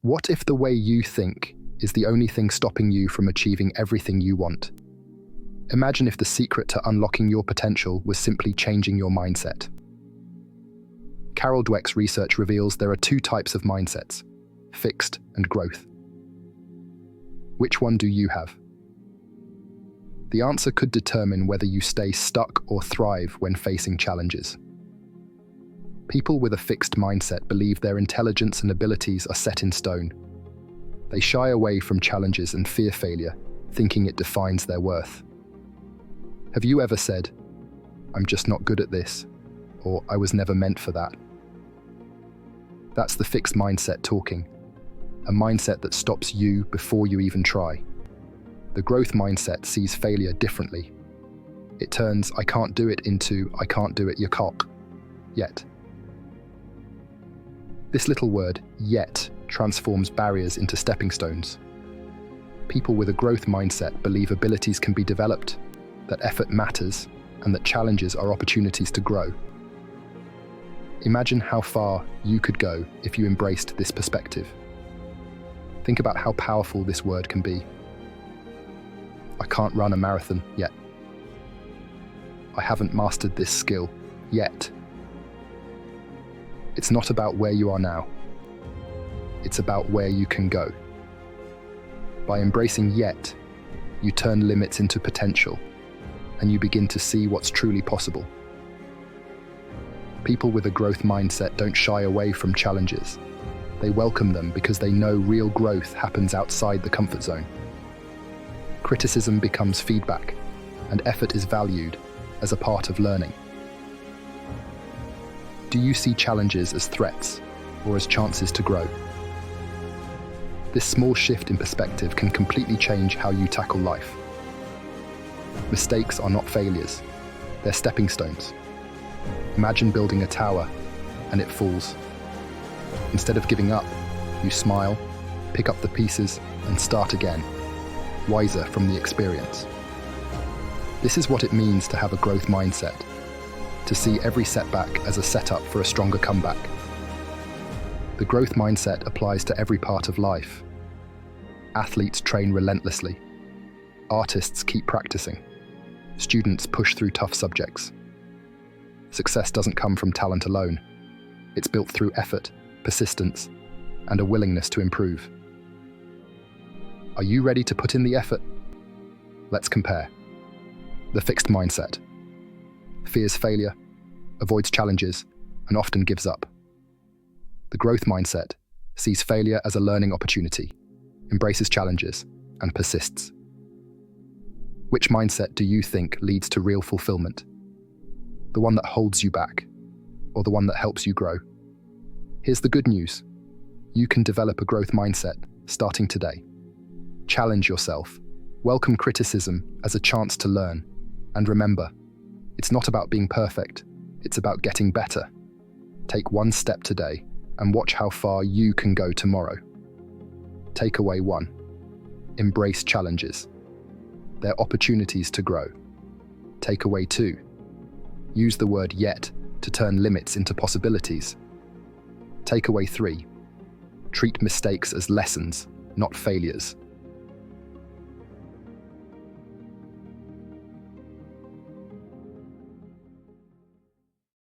What if the way you think is the only thing stopping you from achieving everything you want? Imagine if the secret to unlocking your potential was simply changing your mindset. Carol Dweck's research reveals there are two types of mindsets: fixed and growth. Which one do you have? The answer could determine whether you stay stuck or thrive when facing challenges. People with a fixed mindset believe their intelligence and abilities are set in stone. They shy away from challenges and fear failure, thinking it defines their worth. Have you ever said, "I'm just not good at this," or "I was never meant for that"? That's the fixed mindset talking, a mindset that stops you before you even try. The growth mindset sees failure differently. It turns "I can't do it" into "I can't do it, you cock" yet. This little word, yet, transforms barriers into stepping stones. People with a growth mindset believe abilities can be developed, that effort matters, and that challenges are opportunities to grow. Imagine how far you could go if you embraced this perspective. Think about how powerful this word can be. I can't run a marathon yet. I haven't mastered this skill yet. It's not about where you are now. It's about where you can go. By embracing yet, you turn limits into potential, and you begin to see what's truly possible. People with a growth mindset don't shy away from challenges. They welcome them because they know real growth happens outside the comfort zone. Criticism becomes feedback, and effort is valued as a part of learning. Do you see challenges as threats or as chances to grow? This small shift in perspective can completely change how you tackle life. Mistakes are not failures, they're stepping stones. Imagine building a tower and it falls. Instead of giving up, you smile, pick up the pieces, and start again, wiser from the experience. This is what it means to have a growth mindset, to see every setback as a setup for a stronger comeback. The growth mindset applies to every part of life. Athletes train relentlessly. Artists keep practicing. Students push through tough subjects. Success doesn't come from talent alone. It's built through effort, persistence, and a willingness to improve. Are you ready to put in the effort? Let's compare. The fixed mindset fears failure, avoids challenges, and often gives up. The growth mindset sees failure as a learning opportunity, embraces challenges, and persists. Which mindset do you think leads to real fulfillment? The one that holds you back, or the one that helps you grow? Here's the good news. You can develop a growth mindset starting today. Challenge yourself. Welcome criticism as a chance to learn. And remember, it's not about being perfect, it's about getting better. Take one step today and watch how far you can go tomorrow. Takeaway 1. Embrace challenges. They're opportunities to grow. Takeaway 2. Use the word yet to turn limits into possibilities. Takeaway 3. Treat mistakes as lessons, not failures.